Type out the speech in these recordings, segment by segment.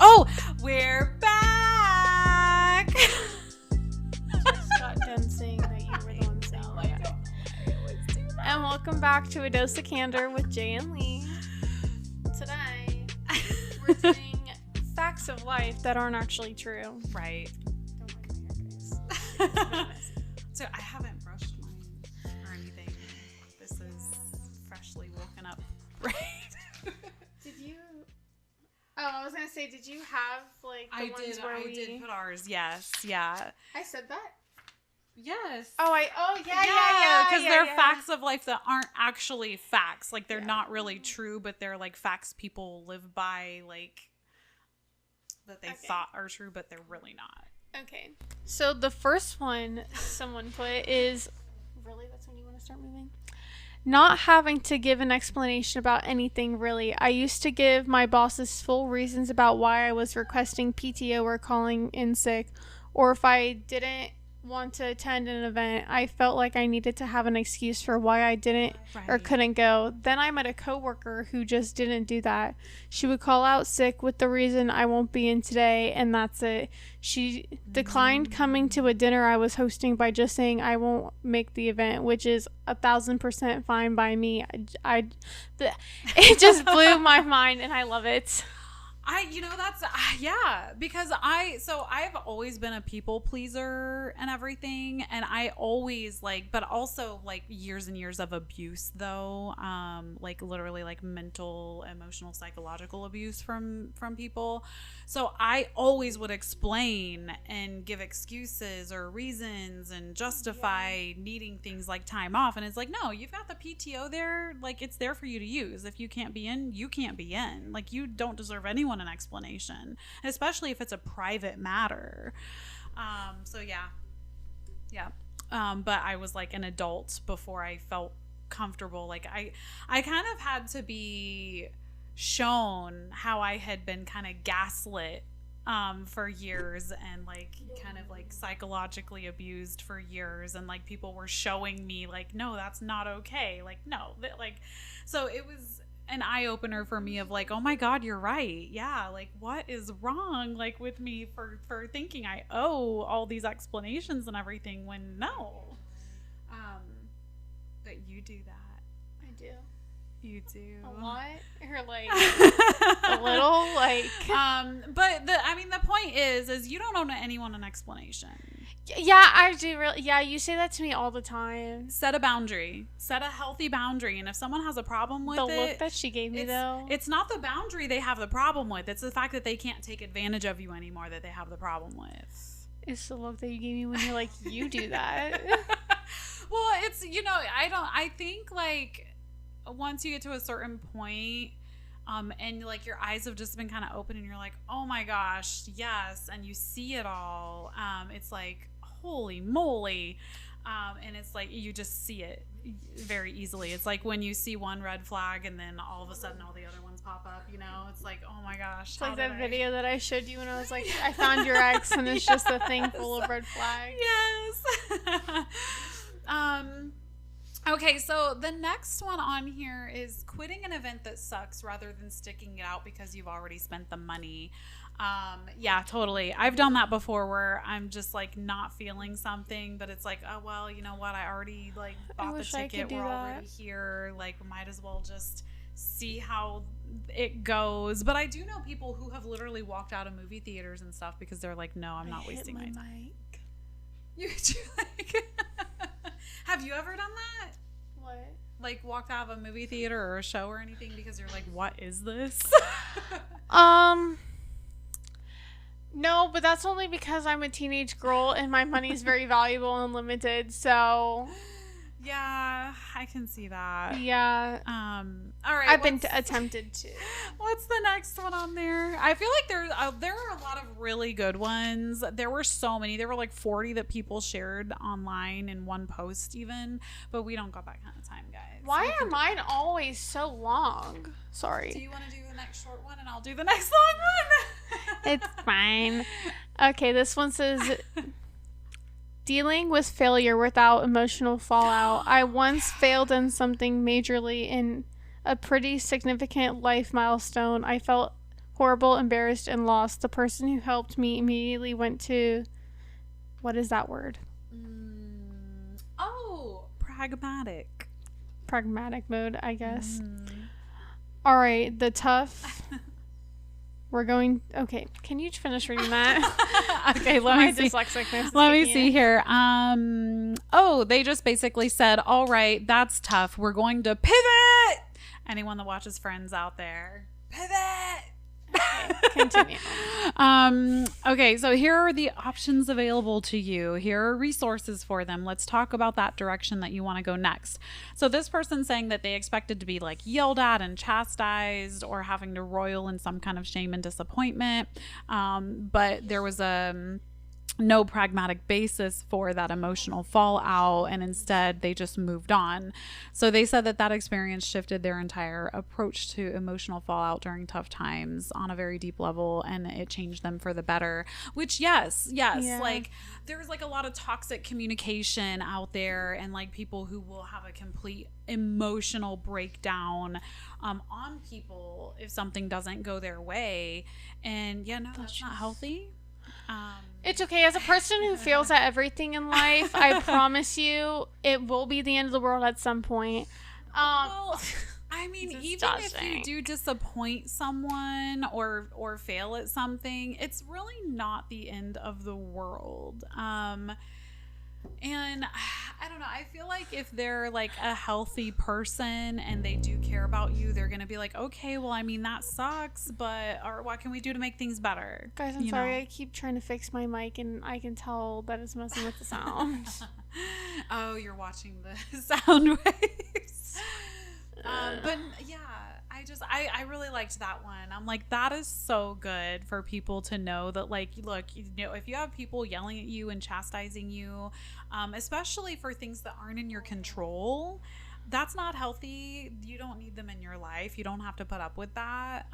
Oh, we're back. Just got done saying that you were the one saying that. And welcome back to A Dose of Candor with Jay and Lee. Today, we're doing facts of life that aren't actually true. Right. Don't mind my hair, guys. It's a bit messy. So I haven't brushed mine or anything. This is freshly woken up. Right. Did you... Oh, I was going to say, did you have, like, the ones where I we... did put ours. Yes. Yeah. I said that? Yes. Yeah. Because they're facts of life that aren't actually facts. Like, they're not really true, but they're, like, facts people live by, like, that they thought are true, but they're really not. Okay. So the first one someone put is... Really? That's when you want to start moving? Not having to give an explanation about anything, really. I used to give my bosses full reasons about why I was requesting PTO or calling in sick, or if I didn't want to attend an event, I felt like I needed to have an excuse for why I didn't or couldn't go. Then I met a coworker who just didn't do that. She would call out sick with the reason I won't be in today, and that's it. She declined coming to a dinner I was hosting by just saying I won't make the event, which is 1,000% fine by me. It just blew my mind, and I love it. Because I've always been a people pleaser and everything, and I always but also years and years of abuse though, literally mental, emotional, psychological abuse from people. So I always would explain and give excuses or reasons and justify needing things like time off, and it's like, no, you've got the PTO there, it's there for you to use. If you can't be in, you can't be in. You don't deserve anyone an explanation, especially if it's a private matter. But I was an adult before I felt comfortable. I kind of had to be shown how I had been kind of gaslit for years, and psychologically abused for years, and people were showing me no, that's not okay, so it was an eye-opener for me of oh my god, you're right. Yeah, what is wrong with me for thinking I owe all these explanations and everything when no. But you do that. I do. You do a lot, or a little, but the point is you don't owe anyone an explanation. Yeah, I do. Yeah, you say that to me all the time. Set a boundary. Set a healthy boundary. And if someone has a problem with the look that she gave me, though, it's not the boundary they have the problem with. It's the fact that they can't take advantage of you anymore that they have the problem with. It's the look that you gave me when you're you do that. Well, it's, I think once you get to a certain point, and your eyes have just been kind of open and you're oh my gosh, yes, and you see it all, it's holy moly, and it's you just see it very easily. It's when you see one red flag and then all of a sudden all the other ones pop up, it's oh my gosh. It's that video that I showed you when I was I found your ex, and it's just a thing full of red flags. Yes. Okay, so the next one on here is quitting an event that sucks rather than sticking it out because you've already spent the money. Yeah, totally. I've done that before where I'm just not feeling something, but it's oh, well, you know what? I already bought the ticket. We're already here. Might as well just see how it goes. But I do know people who have literally walked out of movie theaters and stuff because they're no, I'm not wasting my time. You do Have you ever done that? What? Walked out of a movie theater or a show or anything because you're what is this? No, but that's only because I'm a teenage girl and my money is very valuable and limited, so... Yeah, I can see that. Yeah. All right. I've been attempted to. What's the next one on there? I feel there are a lot of really good ones. There were so many. There were 40 that people shared online in one post even, but we don't got that kind of time, guys. Why are mine always so long? Sorry. Do you want to do the next short one and I'll do the next long one? It's fine. Okay, this one says... Dealing with failure without emotional fallout. I once failed in something majorly in a pretty significant life milestone. I felt horrible, embarrassed, and lost. The person who helped me immediately went to, what is that word? Pragmatic. Pragmatic mode, I guess. All right, the tough. We're going. Okay, can you finish reading that? Okay, let me see. Let me see here. They just basically said, "All right, that's tough. We're going to pivot." Anyone that watches Friends out there, pivot. Continue. Okay, so here are the options available to you. Here are resources for them. Let's talk about that direction that you want to go next. So this person's saying that they expected to be like yelled at and chastised or having to roil in some kind of shame and disappointment. But there was no pragmatic basis for that emotional fallout, and instead they just moved on. So they said that experience shifted their entire approach to emotional fallout during tough times on a very deep level, and it changed them for the better. Which yes, yeah. Like there's like a lot of toxic communication out there, and like people who will have a complete emotional breakdown on people if something doesn't go their way, and that's not healthy. It's okay. As a person who fails at everything in life, I promise you it will be the end of the world at some point. Well, I mean, even if you do disappoint someone or fail at something, it's really not the end of the world. And I don't know, I feel like if they're like a healthy person and they do care about you, they're gonna be like, okay, well, I mean, that sucks, but what can we do to make things better? Guys, I'm sorry, I keep trying to fix my mic and I can tell that it's messing with the sound. Oh, you're watching the sound waves. But yeah, I really liked that one. I'm like, that is so good for people to know that, like, look, if you have people yelling at you and chastising you, especially for things that aren't in your control, that's not healthy. You don't need them in your life. You don't have to put up with that.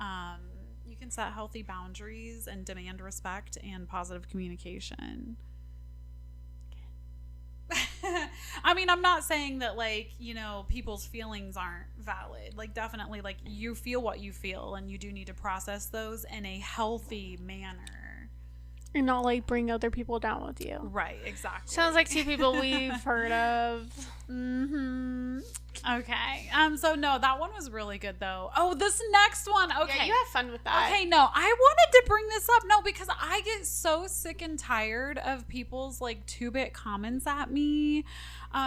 You can set healthy boundaries and demand respect and positive communication. I mean, I'm not saying that, like, people's feelings aren't valid. Like, definitely, like, you feel what you feel, and you do need to process those in a healthy manner. And not, like, bring other people down with you. Right, exactly. Sounds like two people we've heard of. Mm-hmm. Okay. So, no, that one was really good, though. Oh, this next one. Okay. Yeah, you have fun with that. Okay, no, I wanted to bring this up. No, because I get so sick and tired of people's, like, 2-bit comments at me.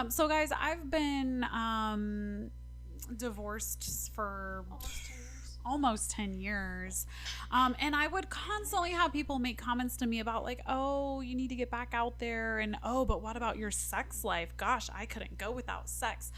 So, guys, I've been divorced for almost 10 years. And I would constantly have people make comments to me about, like, oh, you need to get back out there. And, oh, but what about your sex life? Gosh, I couldn't go without sex.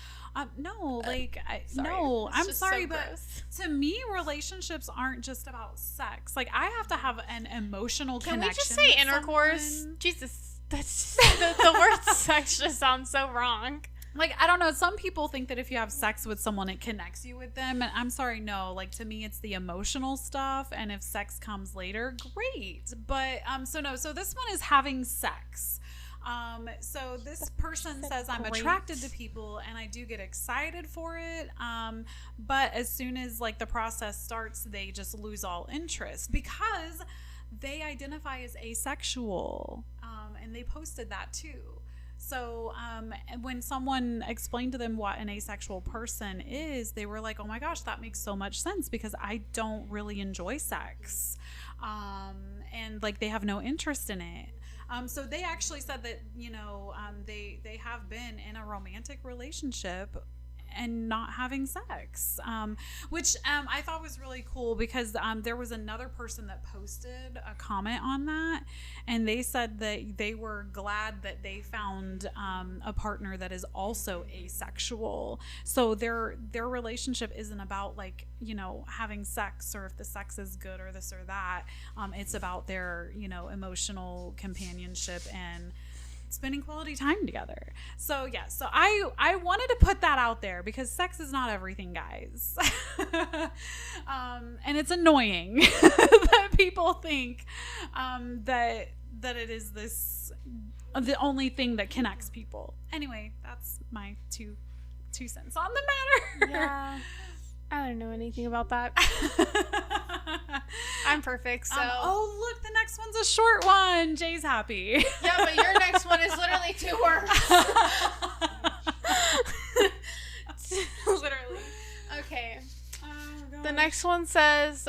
No, like, I'm sorry, but to me, relationships aren't just about sex. Like, I have to have an emotional connection. Can we just say intercourse? Someone. Jesus, that's just, the word sex just sounds so wrong. Like, I don't know. Some people think that if you have sex with someone, it connects you with them. And I'm sorry, no. Like, to me, it's the emotional stuff. And if sex comes later, great. But, so this one is having sex. So this person says, I'm attracted to people and I do get excited for it. But as soon as, like, the process starts, they just lose all interest because they identify as asexual. And they posted that too. So when someone explained to them what an asexual person is, they were like, oh my gosh, that makes so much sense because I don't really enjoy sex. And like they have no interest in it. So they actually said that, they have been in a romantic relationship and not having sex, which I thought was really cool because there was another person that posted a comment on that, and they said that they were glad that they found a partner that is also asexual. So their relationship isn't about, like, having sex or if the sex is good or this or that. It's about their emotional companionship and spending quality time together. So yeah, so I wanted to put that out there because sex is not everything, guys. And it's annoying that people think that it is the only thing that connects people. Anyway, that's my two cents on the matter. Yeah, I don't know anything about that. I'm perfect, so. Oh, look, the next one's a short one. Jay's happy. Yeah, but your next one is literally 2 words. Literally. Okay. Oh, the next one says,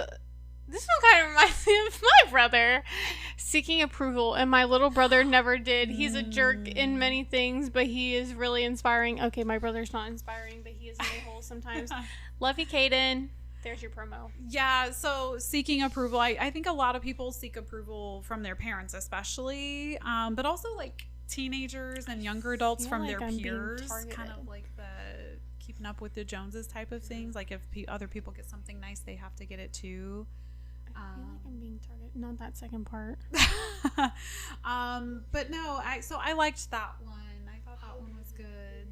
this one kind of reminds me of my brother. Seeking approval, and my little brother never did. He's a jerk in many things, but he is really inspiring. Okay, my brother's not inspiring, but he is an a-hole sometimes. Love you, Kaden. There's your promo. Yeah, so seeking approval. I think a lot of people seek approval from their parents especially, but also like teenagers and younger adults from their peers. Kind of like the keeping up with the Joneses type of things. Like if other people get something nice, they have to get it too. I feel like I'm being targeted. Not that second part. But no, I liked that one. I thought that one was good.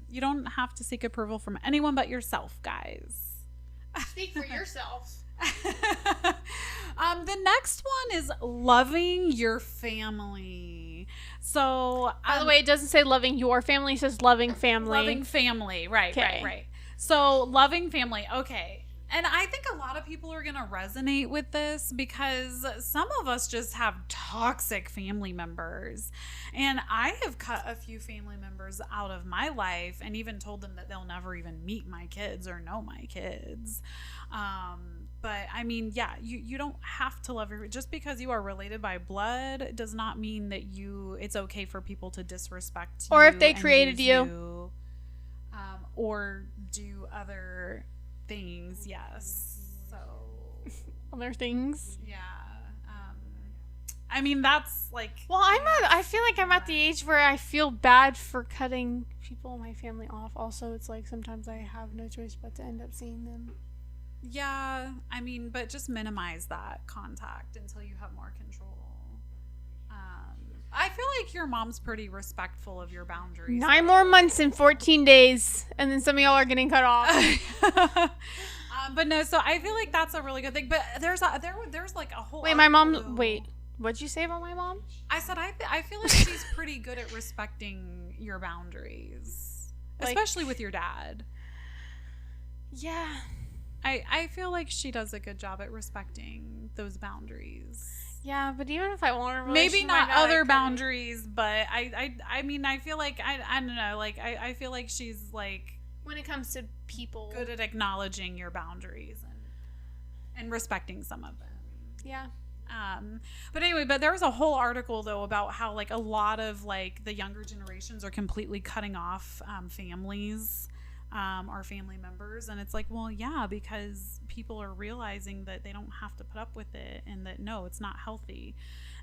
You don't have to seek approval from anyone but yourself, guys. Speak for yourself. The next one is loving your family. So, by the way, it doesn't say loving your family. It says loving family. Loving family. Right, right. So, loving family. Okay. And I think a lot of people are going to resonate with this because some of us just have toxic family members. And I have cut a few family members out of my life and even told them that they'll never even meet my kids or know my kids. But I mean, yeah, you don't have to love just because you are related by blood does not mean that it's okay for people to disrespect you. Or if they created you. Or do other things, yes. So other things, yeah. I mean, that's like. Well, I feel like I'm at the age where I feel bad for cutting people in my family off. Also, it's like sometimes I have no choice but to end up seeing them. Yeah, I mean, but just minimize that contact until you have more control. I feel like your mom's pretty respectful of your boundaries. 9 more months and 14 days, and then some of y'all are getting cut off. But no, so I feel like that's a really good thing. But there's like a whole. Wait, my mom. Wait, what'd you say about my mom? I said I feel like she's pretty good at respecting your boundaries, especially with your dad. Yeah. I feel like she does a good job at respecting those boundaries. Yeah, but even if I want to, maybe not other boundaries, but I mean, I feel like I don't know, like I feel like she's like when it comes to people good at acknowledging your boundaries and respecting some of them. Yeah. But anyway, there was a whole article though about how like a lot of like the younger generations are completely cutting off families. Our family members, and it's like, well, yeah, because people are realizing that they don't have to put up with it and that no, it's not healthy.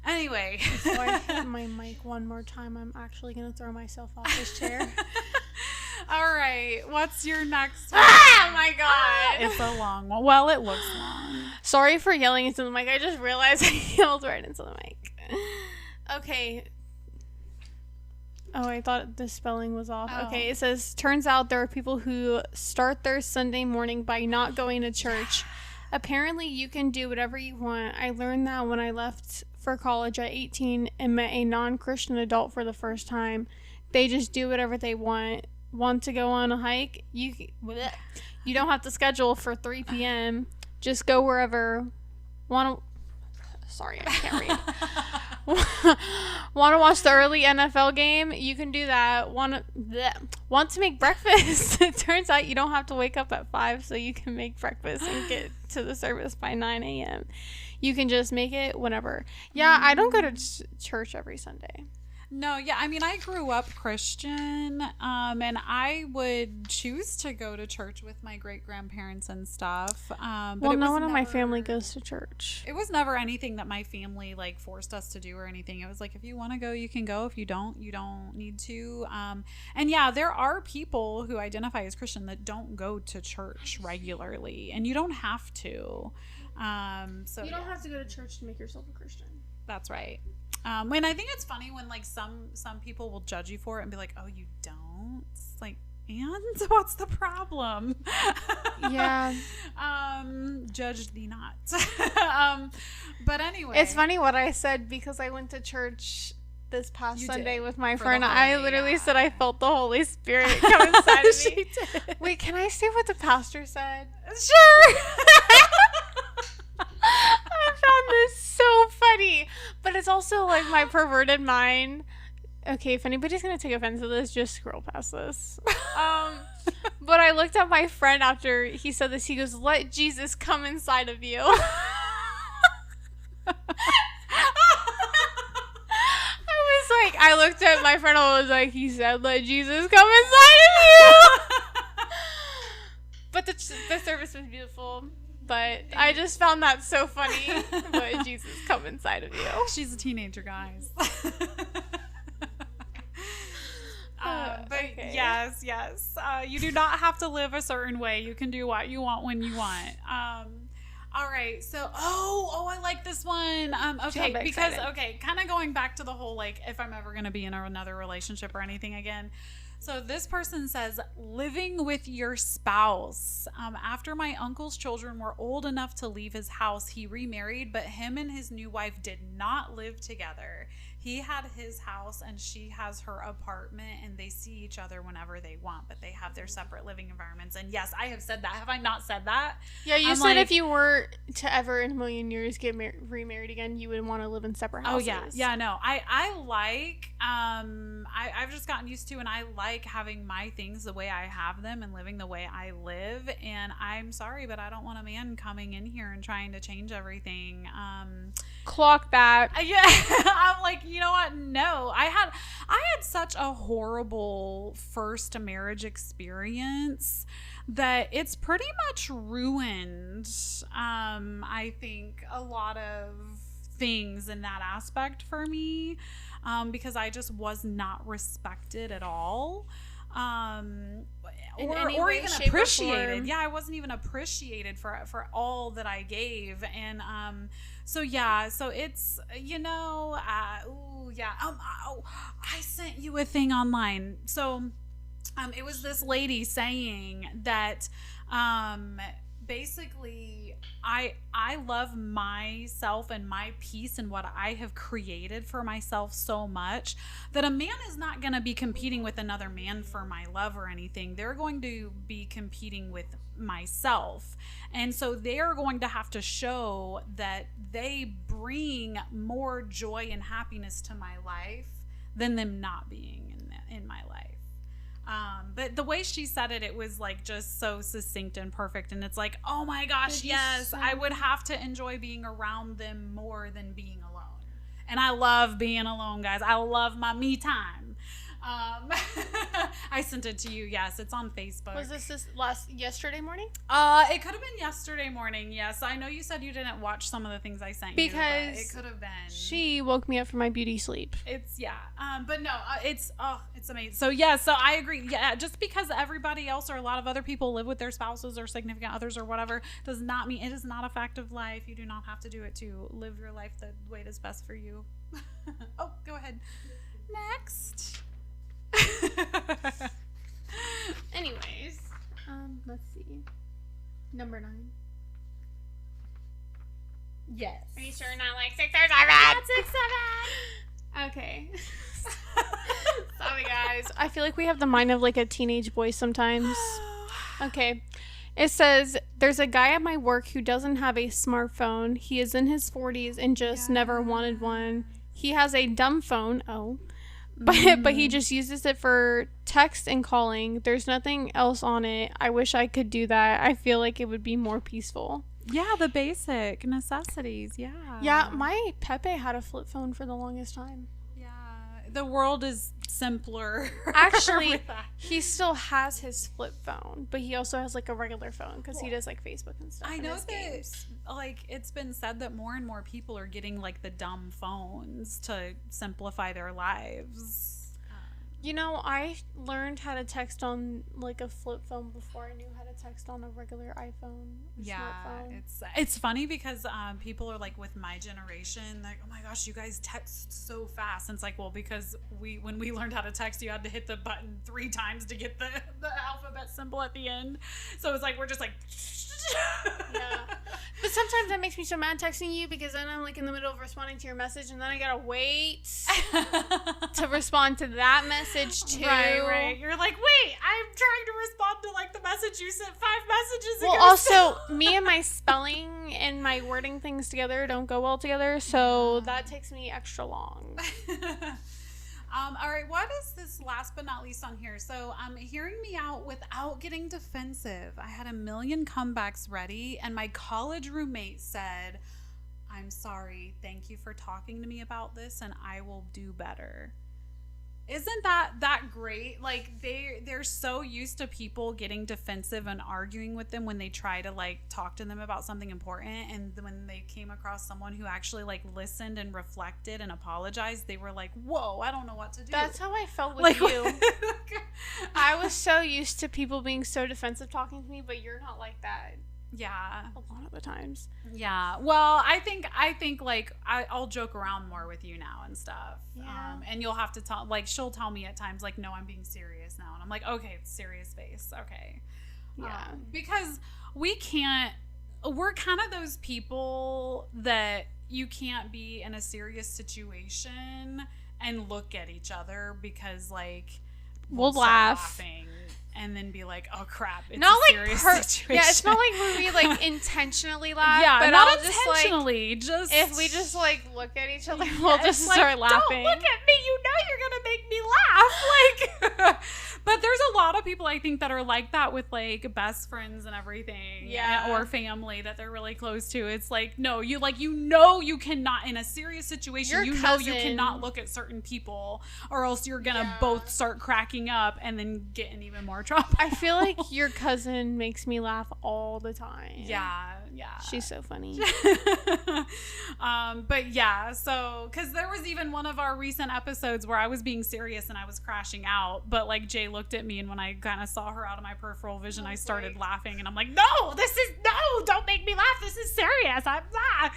Anyway, so I hit my mic one more time. I'm actually gonna throw myself off this chair. All right, what's your next one? Oh my god, it's a long one. Well, it looks long. Sorry for yelling into the mic. I just realized I yelled right into the mic. Okay. Oh, I thought the spelling was off. Oh. Okay, it says, turns out there are people who start their Sunday morning by not going to church. Apparently, you can do whatever you want. I learned that when I left for college at 18 and met a non-Christian adult for the first time. They just do whatever they want. Want to go on a hike? You don't have to schedule for 3 p.m. Just go wherever. Sorry, I can't read. Want to watch the early NFL game? You can do that. Want to make breakfast? It turns out you don't have to wake up at 5 so you can make breakfast and get to the service by 9 a.m. You can just make it whenever. Yeah, I don't go to church every Sunday. No, yeah, I mean, I grew up Christian, and I would choose to go to church with my great-grandparents and stuff. But well, no one in my family goes to church. It was never anything that my family, like, forced us to do or anything. It was like, if you want to go, you can go. If you don't need to. And, yeah, there are people who identify as Christian that don't go to church regularly, and you don't have to. So you don't have to go to church to make yourself a Christian. That's right. When I think it's funny when like some people will judge you for it and be like, oh, you don't? It's like, and what's the problem? Yeah. Judge thee not. But anyway. It's funny what I said because I went to church this past Sunday with my friend. I literally said I felt the Holy Spirit come inside of me. Wait, can I say what the pastor said? Sure. also like my perverted mind. Okay, if anybody's gonna take offense to this, just scroll past this. But I looked at my friend after he said this. He goes, "Let Jesus come inside of you." I looked at my friend and I was like, he said, "Let Jesus come inside of you." But the service was beautiful. But I just found that so funny. Let Jesus come inside of you. She's a teenager, guys. But okay. Yes. You do not have to live a certain way. You can do what you want when you want. All right. So, I like this one. Okay, because kind of going back to the whole like if I'm ever going to be in another relationship or anything again. So this person says, living with your spouse. After my uncle's children were old enough to leave his house, he remarried, but him and his new wife did not live together. He had his house and she has her apartment, and they see each other whenever they want, but they have their separate living environments. And yes, I have said that. Have I not said that? Yeah, you said if you were to ever in a million years get remarried again, you would want to live in separate houses. Oh, yeah. No. I like, I've just gotten used to, and I like having my things the way I have them and living the way I live. And I'm sorry, but I don't want a man coming in here and trying to change everything. Clock that. Yeah. I'm like, you know what? No. I had such a horrible first marriage experience that it's pretty much ruined, I think, a lot of things in that aspect for me, because I just was not respected at all. Or even appreciated. Yeah, I wasn't even appreciated for all that I gave. And so it's, I sent you a thing online. So it was this lady saying that basically I love myself and my peace and what I have created for myself so much that a man is not going to be competing with another man for my love or anything. They're going to be competing with myself. And so they're going to have to show that they bring more joy and happiness to my life than them not being in my life. But the way she said it, it was like just so succinct and perfect. And it's like, oh my gosh, yes, I would have to enjoy being around them more than being alone. And I love being alone, guys. I love my me time. I sent it to you. Yes, it's on Facebook. Was this yesterday morning? It could have been yesterday morning. Yes, I know you said you didn't watch some of the things I sent you, but it could have been. She woke me up from my beauty sleep. But no, it's amazing. So yeah, so I agree. Yeah, just because everybody else or a lot of other people live with their spouses or significant others or whatever does not mean it is not a fact of life. You do not have to do it to live your life the way that's best for you. Oh, go ahead. Next. Anyways, let's see. Number 9. Yes. Are you sure not like 6 or 7? Not 6, 7. Okay. Sorry, guys. I feel like we have the mind of like a teenage boy sometimes. Okay. It says, there's a guy at my work who doesn't have a smartphone. He is in his 40s and just never wanted one. He has a dumb phone. But he just uses it for text and calling. There's nothing else on it. I wish I could do that. I feel like it would be more peaceful. Yeah, the basic necessities. Yeah. Yeah, my Pepe had a flip phone for the longest time. Yeah. The world is simpler. Actually, he still has his flip phone, but he also has like a regular phone because he does like Facebook and stuff. I know that like it's been said that more and more people are getting like the dumb phones to simplify their lives. I learned how to text on like a flip phone before I knew how to text on a regular iPhone. Smartphone. It's funny because people are like with my generation, like, oh my gosh, you guys text so fast. And it's like, well, because when we learned how to text, you had to hit the button 3 times to get the alphabet symbol at the end. So it's like we're just like. Yeah. But sometimes that makes me so mad texting you because then I'm like in the middle of responding to your message and then I gotta wait to respond to that message. message too. Right. You're like, wait, I'm trying to respond to like the message you sent 5 messages ago. Well, also, me and my spelling and my wording things together don't go well together, so that takes me extra long. All right, what is this last but not least on here? So, hearing me out without getting defensive. I had a million comebacks ready, and my college roommate said, I'm sorry, thank you for talking to me about this, and I will do better. Isn't that great? Like they're so used to people getting defensive and arguing with them when they try to like talk to them about something important, and when they came across someone who actually like listened and reflected and apologized, they were like, whoa, I don't know what to do. That's how I felt with like, you. I was so used to people being so defensive talking to me, but you're not like that. Yeah, a lot of the times. Yeah, well, I think like I'll joke around more with you now and stuff. Yeah. And you'll have to tell, like, she'll tell me at times like, no, I'm being serious now, and I'm like, okay, serious face, okay. Yeah. Because we're kind of those people that you can't be in a serious situation and look at each other, because like we'll start laugh. Laughing and then be like, oh crap, it's not a like serious situation. Yeah, it's not like when we like intentionally laugh. Yeah, but not I'll intentionally. Just if we just like look at each other, we'll just start like, laughing. Don't look at me. You know you're gonna make me laugh. Like, but there's a lot of people I think that are like that with like best friends and everything. Yeah. Or family that they're really close to. It's like, no, you know you cannot, in a serious situation, you cannot look at certain people, or else you're gonna both start cracking up and then get in even more trouble. I feel like your cousin makes me laugh all the time. Yeah. She's so funny. But yeah, so because there was even one of our recent episodes where I was being serious and I was crashing out, but like Jay looked at me, and when I kind of saw her out of my peripheral vision, I started laughing, and I'm like, no, don't make me laugh. This is serious. I'm not.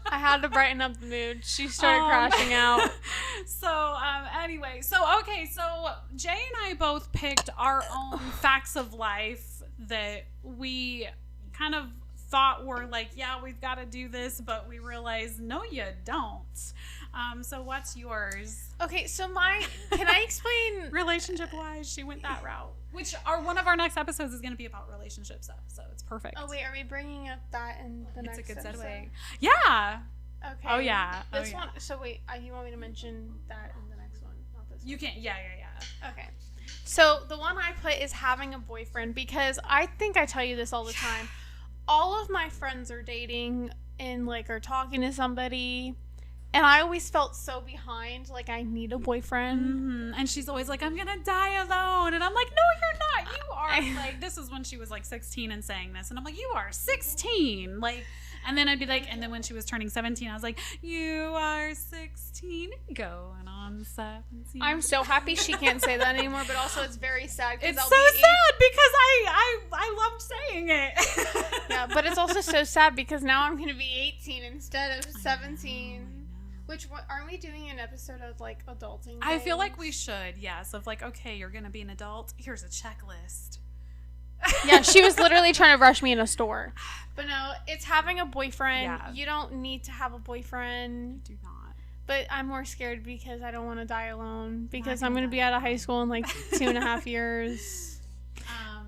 I had to brighten up the mood. She started crashing out. So anyway, so Jay and I both picked our own facts of life that we kind of thought were like, yeah, we've got to do this, but we realized, no, you don't. So what's yours? Okay, so can I explain? Relationship wise, she went that route, which one of our next episodes is going to be about relationship stuff, so it's perfect. Oh wait, are we bringing up that in the next episode? It's a good segue. Yeah. Okay. Oh yeah. This one. So wait, you want me to mention that in the next one, not this one? You can. Yeah. Okay. So the one I put is having a boyfriend, because I think I tell you this all the time. All of my friends are dating and like are talking to somebody, and I always felt so behind, like I need a boyfriend. Mm-hmm. And she's always like, I'm gonna die alone, and I'm like, no, you're not. You are like, this is when she was like 16 and saying this, and I'm like, you are 16, like. And then I'd be like, and then when she was turning 17, I was like, you are 16 going on 17. I'm so happy she can't say that anymore, but also it's very sad. It's so sad because I loved saying it. Yeah, but it's also so sad because now I'm going to be 18 instead of 17. I know. Which, aren't we doing an episode of like adulting? I feel like we should, yes. Of like, okay, you're going to be an adult. Here's a checklist. Yeah, she was literally trying to rush me in a store. But no, it's having a boyfriend. Yeah. You don't need to have a boyfriend. You do not. But I'm more scared because I don't want to die alone. Because I'm going to be out of high school in like 2.5 years.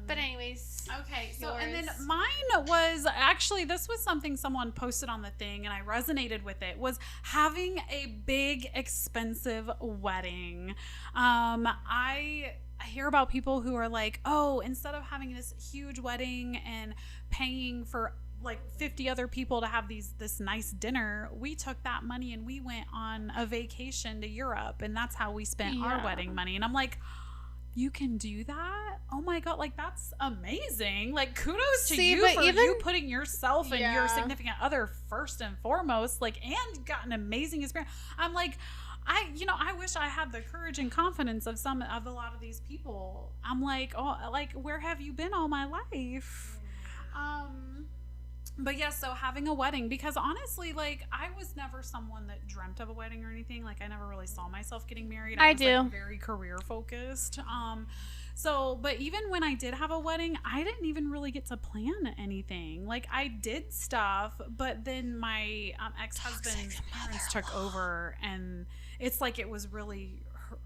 But anyways. Okay. So, and then mine was actually, this was something someone posted on the thing and I resonated with it, was having a big, expensive wedding. I hear about people who are like, oh, instead of having this huge wedding and paying for like 50 other people to have this nice dinner, we took that money and we went on a vacation to Europe, and that's how we spent our wedding money. And I'm like, you can do that? Oh my God, like that's amazing. Like kudos to you for you putting yourself and your significant other first and foremost, like, and got an amazing experience. I'm like, I wish I had the courage and confidence of a lot of these people. I'm like, oh, like, where have you been all my life? But yeah, so having a wedding, because honestly, like, I was never someone that dreamt of a wedding or anything. Like, I never really saw myself getting married. I was like, very career focused. So, but even when I did have a wedding, I didn't even really get to plan anything. Like, I did stuff, but then my ex-husband's parents took over, and it's like it was really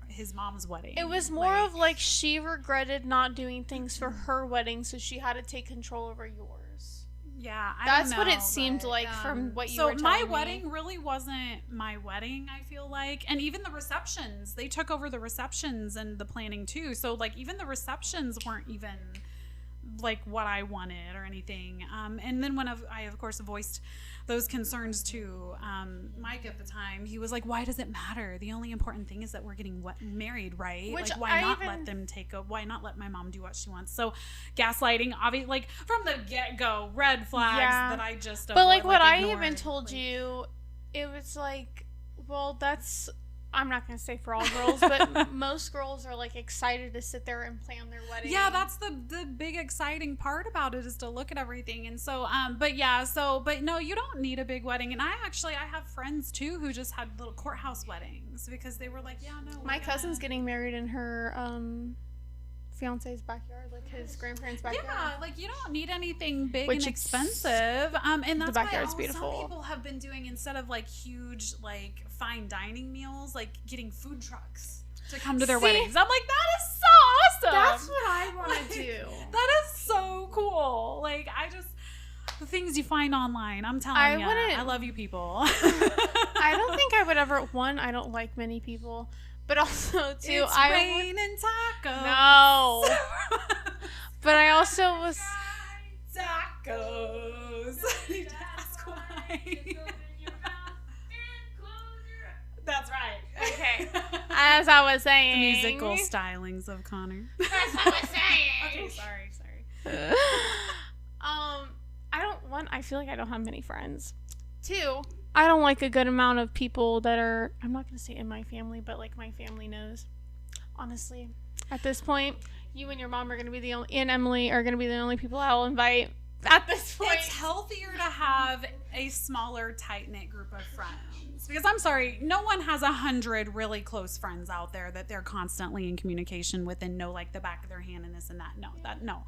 his mom's wedding. It was more of like she regretted not doing things for her wedding, so she had to take control over yours. Yeah, that's what it seemed like from what you were telling me. So my wedding really wasn't my wedding, I feel like. And even the receptions, they took over the receptions and the planning too. So like even the receptions weren't even like what I wanted or anything. And then when I of course voiced those concerns to Mike at the time, he was like, why does it matter? The only important thing is that we're getting married, right? Which like why not let them why not let my mom do what she wants? So gaslighting, obviously, like from the get-go, red flags that I just but like what I even told you, it was like, well, that's, I'm not going to say for all girls, but most girls are like excited to sit there and plan their wedding. Yeah, that's the big exciting part about it, is to look at everything. And so, but no, you don't need a big wedding. And I have friends too who just had little courthouse weddings because they were like, yeah, no. My cousin's getting married in her fiance's backyard, like his grandparents' backyard. Yeah, like you don't need anything big and expensive. And that's the backyard's why beautiful. Some people have been doing, instead of like huge like fine dining meals, like getting food trucks to come to their weddings. I'm like, that is so awesome. That's what I want to do. That is so cool. Like the things you find online. I'm telling you, I love you people. I don't think I would ever. I don't like many people. But also, too, it's rain and tacos. No. But I also was... Tacos. Ask why. That's right. Okay. As I was saying. The musical stylings of Connor. As I was saying. Okay, sorry. I feel like I don't have many friends. 2, I don't like a good amount of people that are, I'm not going to say in my family, but like my family knows. Honestly, at this point, you and your mom are going to be and Emily are going to be the only people I'll invite at this point. It's healthier to have a smaller, tight-knit group of friends. Because I'm sorry, no one has 100 really close friends out there that they're constantly in communication with and know like the back of their hand and this and that. No.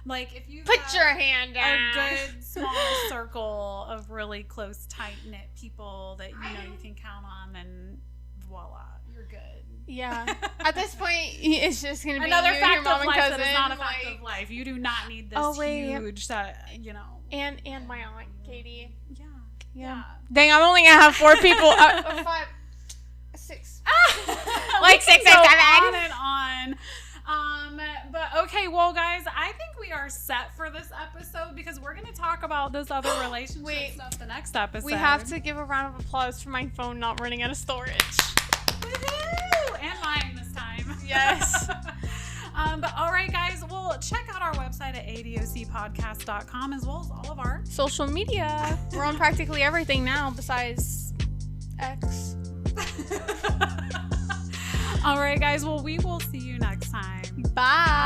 Like if you put your hand down, a good small circle of really close, tight-knit people that you can count on, and voila, you're good. Yeah. At this point, it's just gonna be another you, fact your mom of life and cousin. That is not a fact of life. You do not need this huge, And my aunt Katie. Yeah. Dang, I'm only gonna have 4 people. 5, 6. Like 6 or 7. On and on. But okay, well, guys, I think we are set for this episode because we're going to talk about this other relationship stuff the next episode. We have to give a round of applause for my phone not running out of storage. Woohoo! And mine this time. Yes. But all right, guys, well, check out our website at adocpodcast.com as well as all of our social media. We're on practically everything now besides X. All right, guys, well, we will see you next time. Bye.